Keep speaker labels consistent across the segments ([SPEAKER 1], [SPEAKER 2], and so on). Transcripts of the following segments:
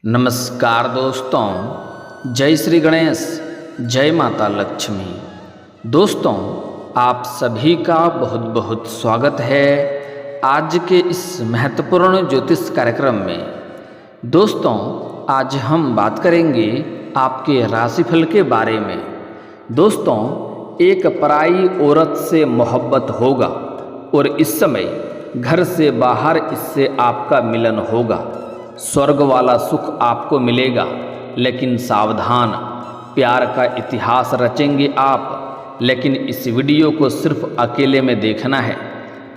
[SPEAKER 1] नमस्कार दोस्तों, जय श्री गणेश, जय माता लक्ष्मी। दोस्तों, आप सभी का बहुत बहुत स्वागत है आज के इस महत्वपूर्ण ज्योतिष कार्यक्रम में। दोस्तों, आज हम बात करेंगे आपके राशिफल के बारे में। दोस्तों, एक पराई औरत से मोहब्बत होगा और इस समय घर से बाहर इससे आपका मिलन होगा। स्वर्ग वाला सुख आपको मिलेगा, लेकिन सावधान, प्यार का इतिहास रचेंगे आप। लेकिन इस वीडियो को सिर्फ अकेले में देखना है,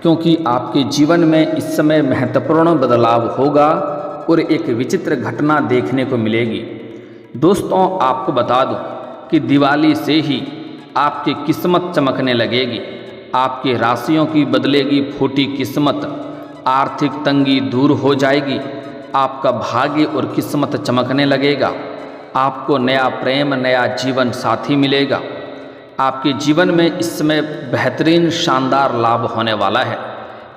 [SPEAKER 1] क्योंकि आपके जीवन में इस समय महत्वपूर्ण बदलाव होगा और एक विचित्र घटना देखने को मिलेगी। दोस्तों, आपको बता दूं कि दिवाली से ही आपकी किस्मत चमकने लगेगी। आपकी राशियों की बदलेगी फूटी किस्मत, आर्थिक तंगी दूर हो जाएगी, आपका भाग्य और किस्मत चमकने लगेगा। आपको नया प्रेम, नया जीवन साथी मिलेगा। आपके जीवन में इस समय बेहतरीन शानदार लाभ होने वाला है,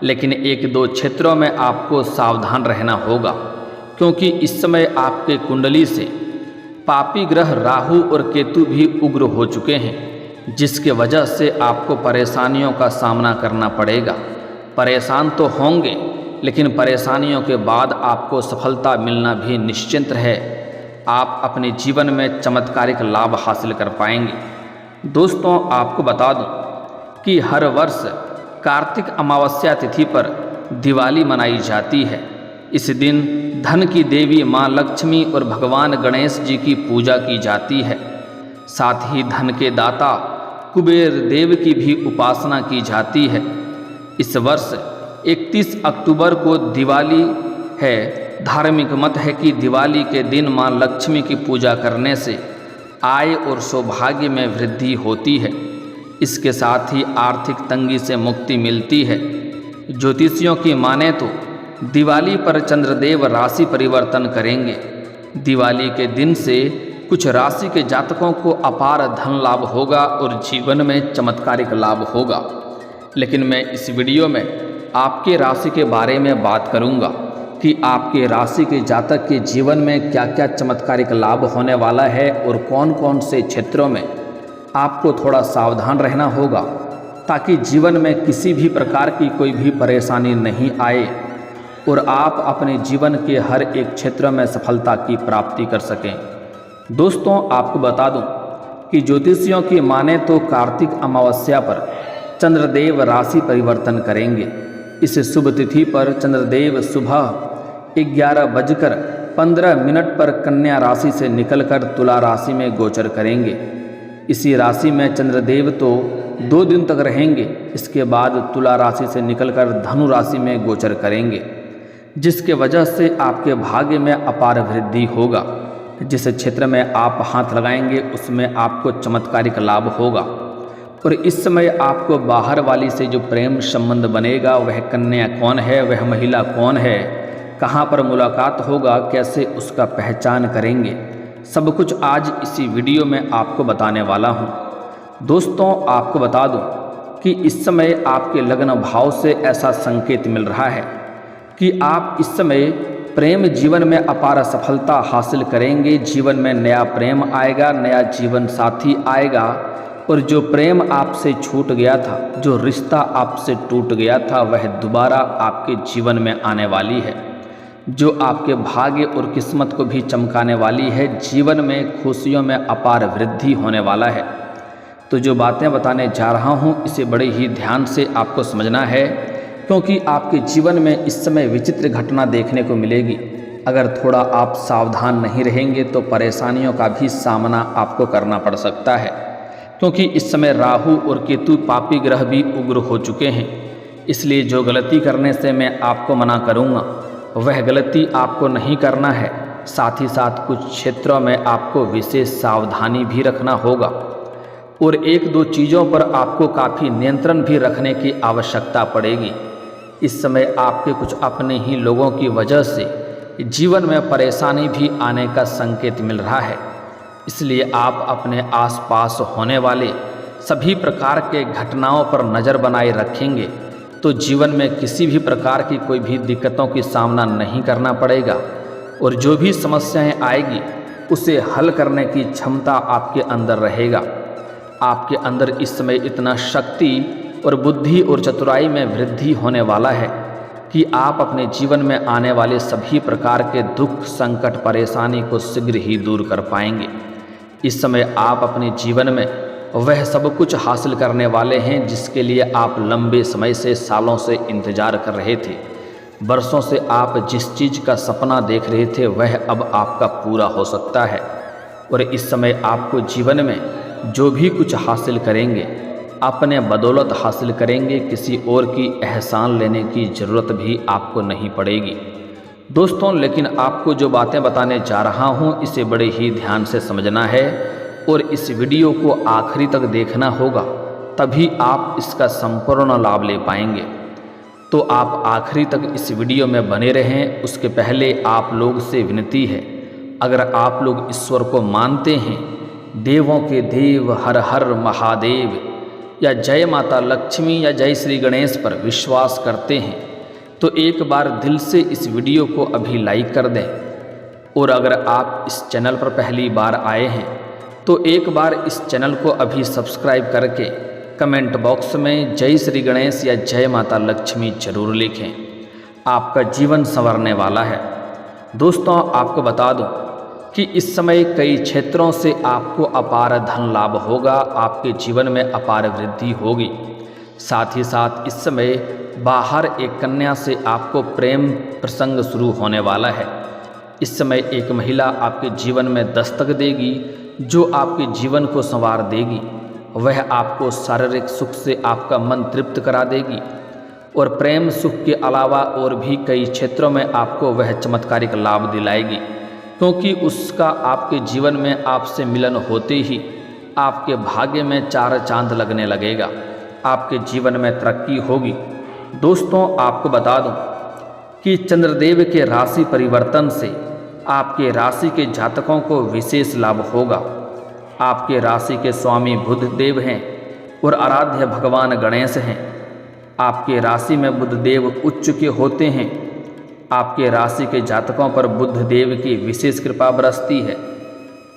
[SPEAKER 1] लेकिन एक दो क्षेत्रों में आपको सावधान रहना होगा, क्योंकि इस समय आपके कुंडली से पापी ग्रह राहु और केतु भी उग्र हो चुके हैं, जिसके वजह से आपको परेशानियों का सामना करना पड़ेगा। परेशान तो होंगे, लेकिन परेशानियों के बाद आपको सफलता मिलना भी निश्चिंत है। आप अपने जीवन में चमत्कारिक लाभ हासिल कर पाएंगे। दोस्तों, आपको बता दूं कि हर वर्ष कार्तिक अमावस्या तिथि पर दिवाली मनाई जाती है। इस दिन धन की देवी माँ लक्ष्मी और भगवान गणेश जी की पूजा की जाती है। साथ ही धन के दाता कुबेर देव की भी उपासना की जाती है। इस वर्ष 31 अक्टूबर को दिवाली है। धार्मिक मत है कि दिवाली के दिन मां लक्ष्मी की पूजा करने से आय और सौभाग्य में वृद्धि होती है। इसके साथ ही आर्थिक तंगी से मुक्ति मिलती है। ज्योतिषियों की माने तो दिवाली पर चंद्रदेव राशि परिवर्तन करेंगे। दिवाली के दिन से कुछ राशि के जातकों को अपार धन लाभ होगा और जीवन में चमत्कारिक लाभ होगा। लेकिन मैं इस वीडियो में आपके राशि के बारे में बात करूंगा कि आपके राशि के जातक के जीवन में क्या क्या चमत्कारिक लाभ होने वाला है और कौन कौन से क्षेत्रों में आपको थोड़ा सावधान रहना होगा, ताकि जीवन में किसी भी प्रकार की कोई भी परेशानी नहीं आए और आप अपने जीवन के हर एक क्षेत्र में सफलता की प्राप्ति कर सकें। दोस्तों, आपको बता दूं कि ज्योतिषियों की माने तो कार्तिक अमावस्या पर चंद्रदेव राशि परिवर्तन करेंगे। इस शुभ तिथि पर चंद्रदेव सुबह 11:15 पर कन्या राशि से निकलकर तुला राशि में गोचर करेंगे। इसी राशि में चंद्रदेव तो 2 दिन तक रहेंगे। इसके बाद तुला राशि से निकलकर धनु राशि में गोचर करेंगे, जिसके वजह से आपके भाग्य में अपार वृद्धि होगा। जिस क्षेत्र में आप हाथ लगाएंगे उसमें आपको चमत्कारिक लाभ होगा। और इस समय आपको बाहर वाली से जो प्रेम संबंध बनेगा, वह कन्या कौन है, वह महिला कौन है, कहाँ पर मुलाकात होगा, कैसे उसका पहचान करेंगे, सब कुछ आज इसी वीडियो में आपको बताने वाला हूँ। दोस्तों, आपको बता दूँ कि इस समय आपके लग्न भाव से ऐसा संकेत मिल रहा है कि आप इस समय प्रेम जीवन में अपार सफलता हासिल करेंगे। जीवन में नया प्रेम आएगा, नया जीवन साथी आएगा, और जो प्रेम आपसे छूट गया था, जो रिश्ता आपसे टूट गया था, वह दोबारा आपके जीवन में आने वाली है, जो आपके भाग्य और किस्मत को भी चमकाने वाली है। जीवन में खुशियों में अपार वृद्धि होने वाला है। तो जो बातें बताने जा रहा हूँ, इसे बड़े ही ध्यान से आपको समझना है, क्योंकि आपके जीवन में इस समय विचित्र घटना देखने को मिलेगी। अगर थोड़ा आप सावधान नहीं रहेंगे तो परेशानियों का भी सामना आपको करना पड़ सकता है, क्योंकि इस समय राहु और केतु पापी ग्रह भी उग्र हो चुके हैं। इसलिए जो गलती करने से मैं आपको मना करूंगा, वह गलती आपको नहीं करना है। साथ ही साथ कुछ क्षेत्रों में आपको विशेष सावधानी भी रखना होगा और एक दो चीज़ों पर आपको काफ़ी नियंत्रण भी रखने की आवश्यकता पड़ेगी। इस समय आपके कुछ अपने ही लोगों की वजह से जीवन में परेशानी भी आने का संकेत मिल रहा है। इसलिए आप अपने आसपास होने वाले सभी प्रकार के घटनाओं पर नज़र बनाए रखेंगे तो जीवन में किसी भी प्रकार की कोई भी दिक्कतों की सामना नहीं करना पड़ेगा। और जो भी समस्याएं आएगी उसे हल करने की क्षमता आपके अंदर रहेगा। आपके अंदर इस समय इतना शक्ति और बुद्धि और चतुराई में वृद्धि होने वाला है कि आप अपने जीवन में आने वाले सभी प्रकार के दुख, संकट, परेशानी को शीघ्र ही दूर कर पाएंगे। इस समय आप अपने जीवन में वह सब कुछ हासिल करने वाले हैं जिसके लिए आप लंबे समय से, सालों से इंतजार कर रहे थे। वर्षों से आप जिस चीज़ का सपना देख रहे थे वह अब आपका पूरा हो सकता है। और इस समय आपको जीवन में जो भी कुछ हासिल करेंगे अपने बदौलत हासिल करेंगे, किसी और की एहसान लेने की ज़रूरत भी आपको नहीं पड़ेगी। दोस्तों, लेकिन आपको जो बातें बताने जा रहा हूँ इसे बड़े ही ध्यान से समझना है और इस वीडियो को आखिरी तक देखना होगा, तभी आप इसका संपूर्ण लाभ ले पाएंगे। तो आप आखिरी तक इस वीडियो में बने रहें। उसके पहले आप लोग से विनती है, अगर आप लोग ईश्वर को मानते हैं, देवों के देव हर हर महादेव या जय माता लक्ष्मी या जय श्री गणेश पर विश्वास करते हैं तो एक बार दिल से इस वीडियो को अभी लाइक कर दें। और अगर आप इस चैनल पर पहली बार आए हैं तो एक बार इस चैनल को अभी सब्सक्राइब करके कमेंट बॉक्स में जय श्री गणेश या जय माता लक्ष्मी जरूर लिखें। आपका जीवन संवरने वाला है। दोस्तों, आपको बता दूं कि इस समय कई क्षेत्रों से आपको अपार धन लाभ होगा, आपके जीवन में अपार वृद्धि होगी। साथ ही साथ इस समय बाहर एक कन्या से आपको प्रेम प्रसंग शुरू होने वाला है। इस समय एक महिला आपके जीवन में दस्तक देगी जो आपके जीवन को संवार देगी। वह आपको शारीरिक सुख से आपका मन तृप्त करा देगी और प्रेम सुख के अलावा और भी कई क्षेत्रों में आपको वह चमत्कारिक लाभ दिलाएगी, क्योंकि उसका आपके जीवन में आपसे मिलन होते ही आपके भाग्य में चार चांद लगने लगेगा, आपके जीवन में तरक्की होगी। दोस्तों, आपको बता दूं कि चंद्रदेव के राशि परिवर्तन से आपके राशि के जातकों को विशेष लाभ होगा। आपके राशि के स्वामी बुध देव हैं और आराध्य भगवान गणेश हैं। आपके राशि में बुध देव उच्च के होते हैं। आपके राशि के जातकों पर बुध देव की विशेष कृपा बरसती है।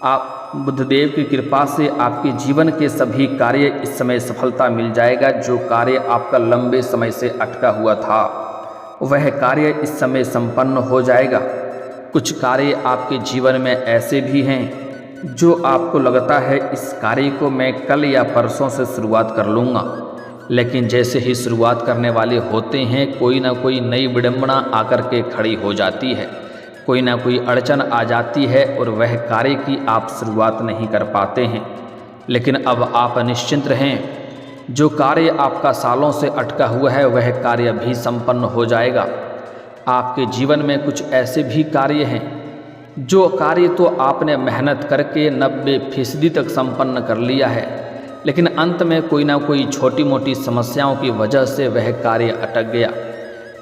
[SPEAKER 1] आप बुध देव की कृपा से आपके जीवन के सभी कार्य इस समय सफलता मिल जाएगा। जो कार्य आपका लंबे समय से अटका हुआ था वह कार्य इस समय संपन्न हो जाएगा। कुछ कार्य आपके जीवन में ऐसे भी हैं जो आपको लगता है इस कार्य को मैं कल या परसों से शुरुआत कर लूँगा, लेकिन जैसे ही शुरुआत करने वाले होते हैं कोई ना कोई नई विडंबना आकर के खड़ी हो जाती है, कोई ना कोई अड़चन आ जाती है और वह कार्य की आप शुरुआत नहीं कर पाते हैं। लेकिन अब आप निश्चिंत रहें, जो कार्य आपका सालों से अटका हुआ है वह कार्य भी संपन्न हो जाएगा। आपके जीवन में कुछ ऐसे भी कार्य हैं जो कार्य तो आपने मेहनत करके 90% तक संपन्न कर लिया है, लेकिन अंत में कोई ना कोई छोटी मोटी समस्याओं की वजह से वह कार्य अटक गया।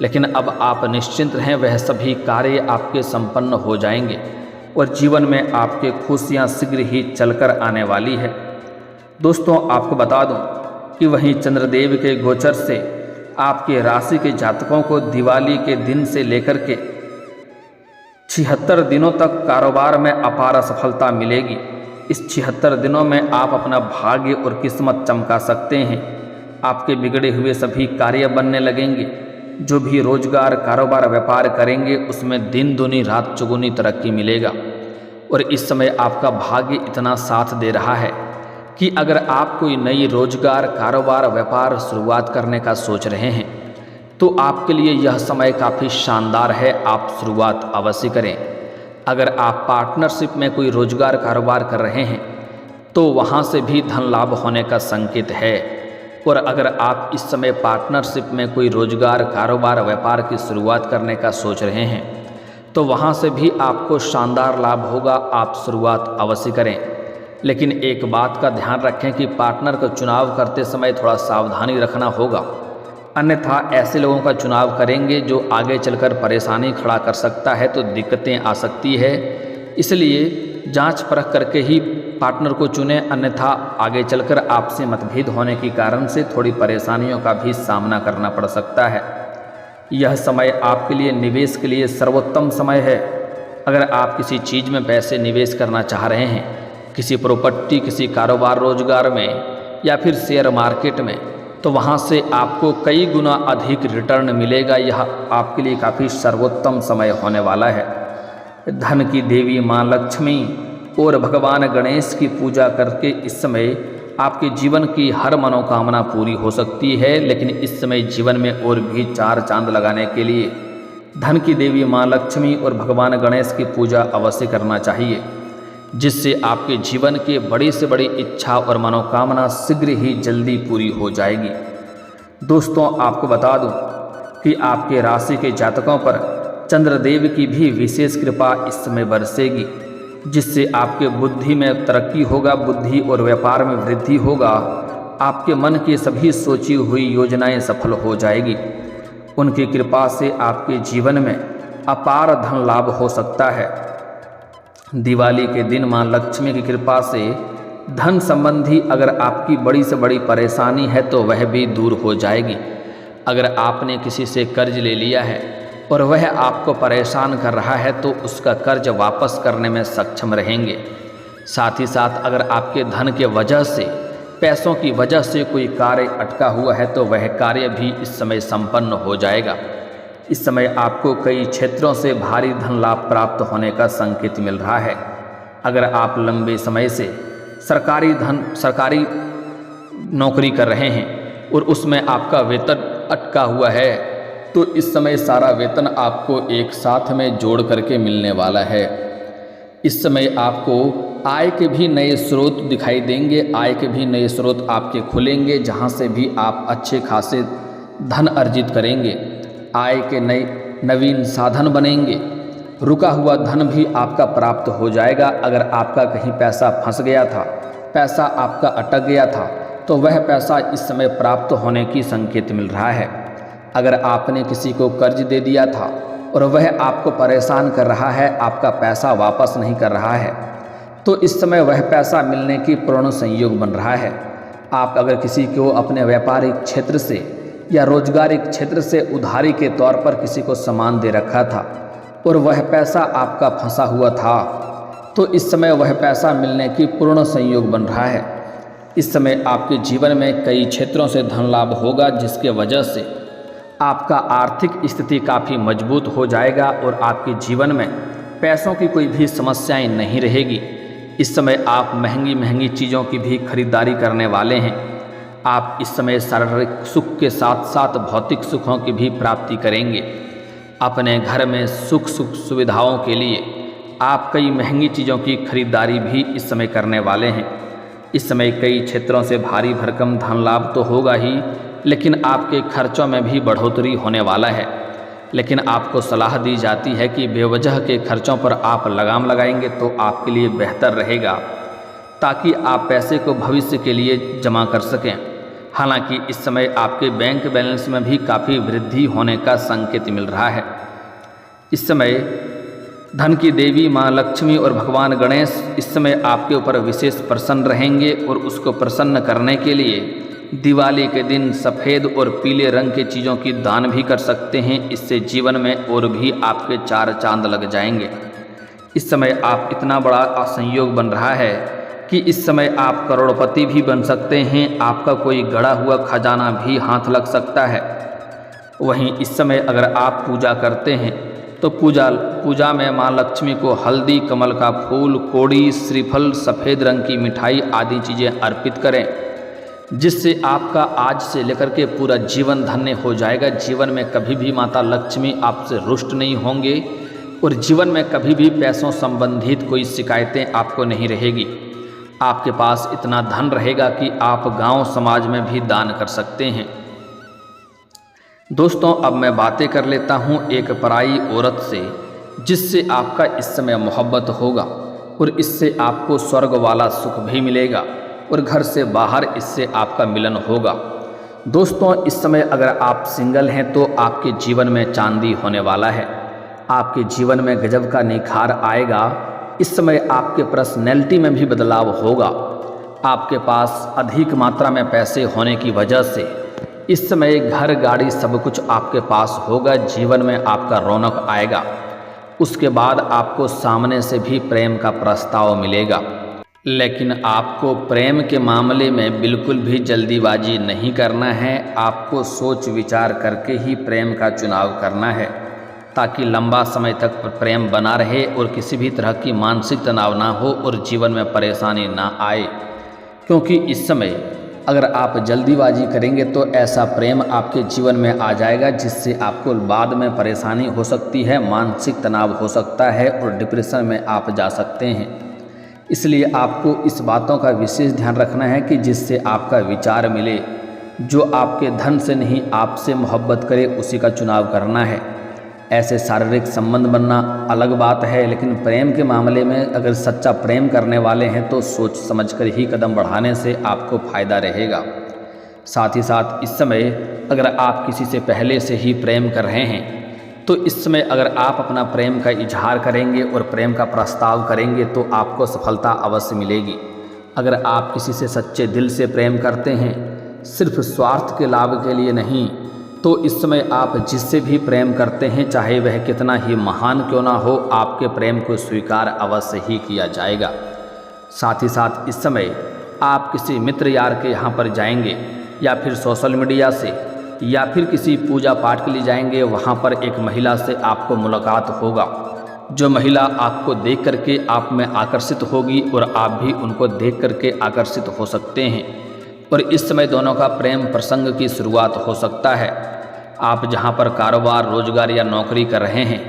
[SPEAKER 1] लेकिन अब आप निश्चिंत रहें, वह सभी कार्य आपके संपन्न हो जाएंगे और जीवन में आपके खुशियां शीघ्र ही चलकर आने वाली है। दोस्तों, आपको बता दूं कि वहीं चंद्रदेव के गोचर से आपके राशि के जातकों को दिवाली के दिन से लेकर के 76 दिनों तक कारोबार में अपार सफलता मिलेगी। इस 76 दिनों में आप अपना भाग्य और किस्मत चमका सकते हैं। आपके बिगड़े हुए सभी कार्य बनने लगेंगे। जो भी रोजगार, कारोबार, व्यापार करेंगे उसमें दिन दूनी रात चौगुनी तरक्की मिलेगा। और इस समय आपका भाग्य इतना साथ दे रहा है कि अगर आप कोई नई रोजगार, कारोबार, व्यापार शुरुआत करने का सोच रहे हैं तो आपके लिए यह समय काफ़ी शानदार है। आप शुरुआत अवश्य करें। अगर आप पार्टनरशिप में कोई रोजगार, कारोबार कर रहे हैं तो वहाँ से भी धन लाभ होने का संकेत है। और अगर आप इस समय पार्टनरशिप में कोई रोजगार, कारोबार, व्यापार की शुरुआत करने का सोच रहे हैं तो वहाँ से भी आपको शानदार लाभ होगा। आप शुरुआत अवश्य करें। लेकिन एक बात का ध्यान रखें कि पार्टनर का चुनाव करते समय थोड़ा सावधानी रखना होगा, अन्यथा ऐसे लोगों का चुनाव करेंगे जो आगे चलकर परेशानी खड़ा कर सकता है, तो दिक्कतें आ सकती है। इसलिए जांच परख करके ही पार्टनर को चुनें, अन्यथा आगे चलकर आपसे मतभेद होने के कारण से थोड़ी परेशानियों का भी सामना करना पड़ सकता है। यह समय आपके लिए निवेश के लिए सर्वोत्तम समय है। अगर आप किसी चीज़ में पैसे निवेश करना चाह रहे हैं, किसी प्रॉपर्टी, किसी कारोबार रोजगार में या फिर शेयर मार्केट में, तो वहाँ से आपको कई गुना अधिक रिटर्न मिलेगा। यह आपके लिए काफ़ी सर्वोत्तम समय होने वाला है। धन की देवी माँ लक्ष्मी और भगवान गणेश की पूजा करके इस समय आपके जीवन की हर मनोकामना पूरी हो सकती है। लेकिन इस समय जीवन में और भी 4 चांद लगाने के लिए धन की देवी माँ लक्ष्मी और भगवान गणेश की पूजा अवश्य करना चाहिए, जिससे आपके जीवन के बड़ी से बड़ी इच्छा और मनोकामना शीघ्र ही जल्दी पूरी हो जाएगी। दोस्तों, आपको बता दूं कि आपके राशि के जातकों पर चंद्रदेव की भी विशेष कृपा इस समय बरसेगी, जिससे आपके बुद्धि में तरक्की होगा, बुद्धि और व्यापार में वृद्धि होगा। आपके मन की सभी सोची हुई योजनाएं सफल हो जाएगी। उनकी कृपा से आपके जीवन में अपार धन लाभ हो सकता है। दिवाली के दिन मां लक्ष्मी की कृपा से धन संबंधी अगर आपकी बड़ी से बड़ी परेशानी है तो वह भी दूर हो जाएगी। अगर आपने किसी से कर्ज ले लिया है और वह आपको परेशान कर रहा है तो उसका कर्ज वापस करने में सक्षम रहेंगे। साथ ही साथ अगर आपके धन के वजह से, पैसों की वजह से कोई कार्य अटका हुआ है तो वह कार्य भी इस समय संपन्न हो जाएगा। इस समय आपको कई क्षेत्रों से भारी धन लाभ प्राप्त होने का संकेत मिल रहा है। अगर आप लंबे समय से सरकारी नौकरी कर रहे हैं और उसमें आपका वेतन अटका हुआ है तो इस समय सारा वेतन आपको एक साथ में जोड़ करके मिलने वाला है। इस समय आपको आय के भी नए स्रोत दिखाई देंगे, आय के भी नए स्रोत आपके खुलेंगे, जहां से भी आप अच्छे खासे धन अर्जित करेंगे। आय के नवीन साधन बनेंगे। रुका हुआ धन भी आपका प्राप्त हो जाएगा। अगर आपका कहीं पैसा फंस गया था, पैसा आपका अटक गया था, तो वह पैसा इस समय प्राप्त होने की संकेत मिल रहा है। अगर आपने किसी को कर्ज दे दिया था और वह आपको परेशान कर रहा है, आपका पैसा वापस नहीं कर रहा है, तो इस समय वह पैसा मिलने की पूर्ण संयोग बन रहा है। आप अगर किसी को अपने व्यापारिक क्षेत्र से या रोजगारिक क्षेत्र से उधारी के तौर पर किसी को सामान दे रखा था और वह पैसा आपका फंसा हुआ था, तो इस समय वह पैसा मिलने की पूर्ण संयोग बन रहा है। इस समय आपके जीवन में कई क्षेत्रों से धन लाभ होगा, जिसके वजह से आपका आर्थिक स्थिति काफ़ी मजबूत हो जाएगा और आपके जीवन में पैसों की कोई भी समस्याएं नहीं रहेगी। इस समय आप महंगी महंगी चीज़ों की भी खरीदारी करने वाले हैं। आप इस समय शारीरिक सुख के साथ साथ भौतिक सुखों की भी प्राप्ति करेंगे। अपने घर में सुख सुविधाओं के लिए आप कई महंगी चीज़ों की खरीदारी भी इस समय करने वाले हैं। इस समय कई क्षेत्रों से भारी भरकम धन लाभ तो होगा ही, लेकिन आपके खर्चों में भी बढ़ोतरी होने वाला है। लेकिन आपको सलाह दी जाती है कि बेवजह के खर्चों पर आप लगाम लगाएंगे तो आपके लिए बेहतर रहेगा, ताकि आप पैसे को भविष्य के लिए जमा कर सकें। हालांकि इस समय आपके बैंक बैलेंस में भी काफ़ी वृद्धि होने का संकेत मिल रहा है। इस समय धन की देवी माँ लक्ष्मी और भगवान गणेश इस समय आपके ऊपर विशेष प्रसन्न रहेंगे और उसको प्रसन्न करने के लिए दिवाली के दिन सफ़ेद और पीले रंग की चीज़ों की दान भी कर सकते हैं। इससे जीवन में और भी आपके 4 चांद लग जाएंगे। इस समय आप इतना बड़ा संयोग बन रहा है कि इस समय आप करोड़पति भी बन सकते हैं। आपका कोई गड़ा हुआ खजाना भी हाथ लग सकता है। वहीं इस समय अगर आप पूजा करते हैं तो पूजा में माँ लक्ष्मी को हल्दी, कमल का फूल, कोड़ी, श्रीफल, सफ़ेद रंग की मिठाई आदि चीज़ें अर्पित करें, जिससे आपका आज से लेकर के पूरा जीवन धन्य हो जाएगा। जीवन में कभी भी माता लक्ष्मी आपसे रुष्ट नहीं होंगे और जीवन में कभी भी पैसों संबंधित कोई शिकायतें आपको नहीं रहेगी। आपके पास इतना धन रहेगा कि आप गांव समाज में भी दान कर सकते हैं। दोस्तों, अब मैं बातें कर लेता हूं एक पराई औरत से, जिससे आपका इस समय मोहब्बत होगा और इससे आपको स्वर्ग वाला सुख भी मिलेगा और घर से बाहर इससे आपका मिलन होगा। दोस्तों, इस समय अगर आप सिंगल हैं तो आपके जीवन में चांदी होने वाला है। आपके जीवन में गजब का निखार आएगा। इस समय आपके पर्सनैलिटी में भी बदलाव होगा। आपके पास अधिक मात्रा में पैसे होने की वजह से इस समय घर, गाड़ी सब कुछ आपके पास होगा। जीवन में आपका रौनक आएगा। उसके बाद आपको सामने से भी प्रेम का प्रस्ताव मिलेगा। लेकिन आपको प्रेम के मामले में बिल्कुल भी जल्दीबाजी नहीं करना है। आपको सोच विचार करके ही प्रेम का चुनाव करना है, ताकि लंबा समय तक प्रेम बना रहे और किसी भी तरह की मानसिक तनाव ना हो और जीवन में परेशानी ना आए। क्योंकि इस समय अगर आप जल्दीबाजी करेंगे तो ऐसा प्रेम आपके जीवन में आ जाएगा जिससे आपको बाद में परेशानी हो सकती है, मानसिक तनाव हो सकता है और डिप्रेशन में आप जा सकते हैं। इसलिए आपको इस बातों का विशेष ध्यान रखना है कि जिससे आपका विचार मिले, जो आपके धन से नहीं आपसे मोहब्बत करे उसी का चुनाव करना है। ऐसे शारीरिक संबंध बनना अलग बात है, लेकिन प्रेम के मामले में अगर सच्चा प्रेम करने वाले हैं तो सोच समझकर ही कदम बढ़ाने से आपको फ़ायदा रहेगा। साथ ही साथ इस समय अगर आप किसी से पहले से ही प्रेम कर रहे हैं तो इस समय अगर आप अपना प्रेम का इजहार करेंगे और प्रेम का प्रस्ताव करेंगे तो आपको सफलता अवश्य मिलेगी। अगर आप किसी से सच्चे दिल से प्रेम करते हैं, सिर्फ स्वार्थ के लाभ के लिए नहीं, तो इस समय आप जिससे भी प्रेम करते हैं, चाहे वह कितना ही महान क्यों ना हो, आपके प्रेम को स्वीकार अवश्य ही किया जाएगा। साथ ही साथ इस समय आप किसी मित्र यार के यहाँ पर जाएंगे या फिर सोशल मीडिया से या फिर किसी पूजा पाठ के लिए जाएंगे, वहाँ पर एक महिला से आपको मुलाकात होगा। जो महिला आपको देख करके आप में आकर्षित होगी और आप भी उनको देख करके आकर्षित हो सकते हैं और इस समय दोनों का प्रेम प्रसंग की शुरुआत हो सकता है। आप जहाँ पर कारोबार, रोजगार या नौकरी कर रहे हैं,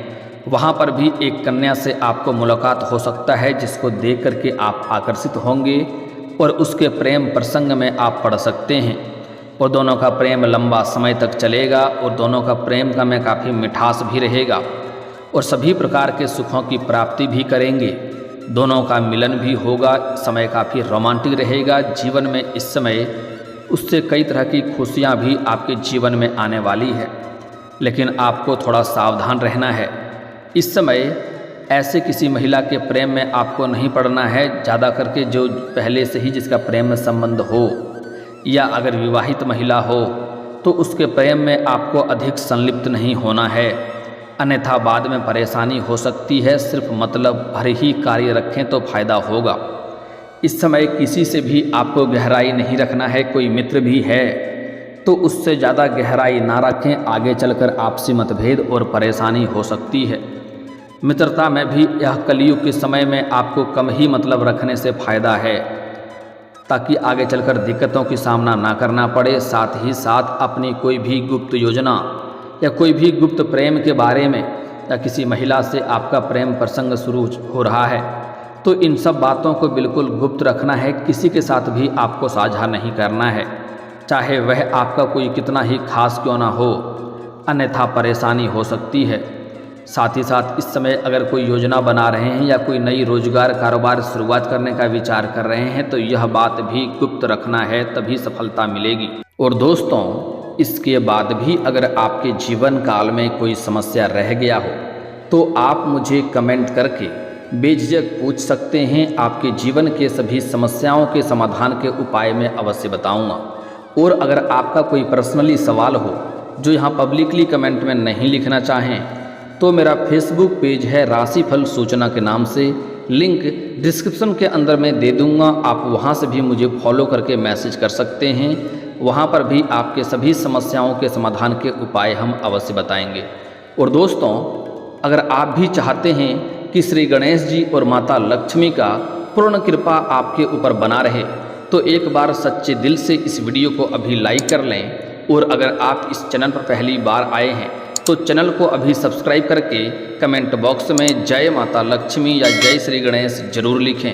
[SPEAKER 1] वहाँ पर भी एक कन्या से आपको मुलाकात हो सकता है जिसको देख करके आप आकर्षित होंगे और उसके प्रेम प्रसंग में आप पड़ सकते हैं और दोनों का प्रेम लंबा समय तक चलेगा और दोनों का प्रेम का में काफ़ी मिठास भी रहेगा और सभी प्रकार के सुखों की प्राप्ति भी करेंगे। दोनों का मिलन भी होगा, समय काफ़ी रोमांटिक रहेगा। जीवन में इस समय उससे कई तरह की खुशियां भी आपके जीवन में आने वाली है, लेकिन आपको थोड़ा सावधान रहना है। इस समय ऐसे किसी महिला के प्रेम में आपको नहीं पड़ना है, ज़्यादा करके जो पहले से ही जिसका प्रेम संबंध हो या अगर विवाहित महिला हो तो उसके प्रेम में आपको अधिक संलिप्त नहीं होना है, अन्यथा बाद में परेशानी हो सकती है। सिर्फ मतलब भर ही कार्य रखें तो फायदा होगा। इस समय किसी से भी आपको गहराई नहीं रखना है। कोई मित्र भी है तो उससे ज़्यादा गहराई ना रखें, आगे चलकर आपसी मतभेद और परेशानी हो सकती है। मित्रता में भी यह कलयुग के समय में आपको कम ही मतलब रखने से फायदा है, ताकि आगे चलकर दिक्कतों की सामना ना करना पड़े। साथ ही साथ अपनी कोई भी गुप्त योजना या कोई भी गुप्त प्रेम के बारे में या किसी महिला से आपका प्रेम प्रसंग शुरू हो रहा है तो इन सब बातों को बिल्कुल गुप्त रखना है। किसी के साथ भी आपको साझा नहीं करना है, चाहे वह आपका कोई कितना ही खास क्यों ना हो, अन्यथा परेशानी हो सकती है। साथ ही साथ इस समय अगर कोई योजना बना रहे हैं या कोई नई रोजगार कारोबार शुरुआत करने का विचार कर रहे हैं तो यह बात भी गुप्त रखना है, तभी सफलता मिलेगी। और दोस्तों, इसके बाद भी अगर आपके जीवन काल में कोई समस्या रह गया हो तो आप मुझे कमेंट करके बेझिझक पूछ सकते हैं। आपके जीवन के सभी समस्याओं के समाधान के उपाय मैं अवश्य बताऊंगा। और अगर आपका कोई पर्सनली सवाल हो जो यहाँ पब्लिकली कमेंट में नहीं लिखना चाहें तो मेरा फेसबुक पेज है राशिफल सूचना के नाम से, लिंक डिस्क्रिप्शन के अंदर मैं दे दूंगा। आप वहां से भी मुझे फॉलो करके मैसेज कर सकते हैं। वहां पर भी आपके सभी समस्याओं के समाधान के उपाय हम अवश्य बताएंगे। और दोस्तों, अगर आप भी चाहते हैं कि श्री गणेश जी और माता लक्ष्मी का पूर्ण कृपा आपके ऊपर बना रहे तो एक बार सच्चे दिल से इस वीडियो को अभी लाइक कर लें। और अगर आप इस चैनल पर पहली बार आए हैं तो चैनल को अभी सब्सक्राइब करके कमेंट बॉक्स में जय माता लक्ष्मी या जय श्री गणेश जरूर लिखें।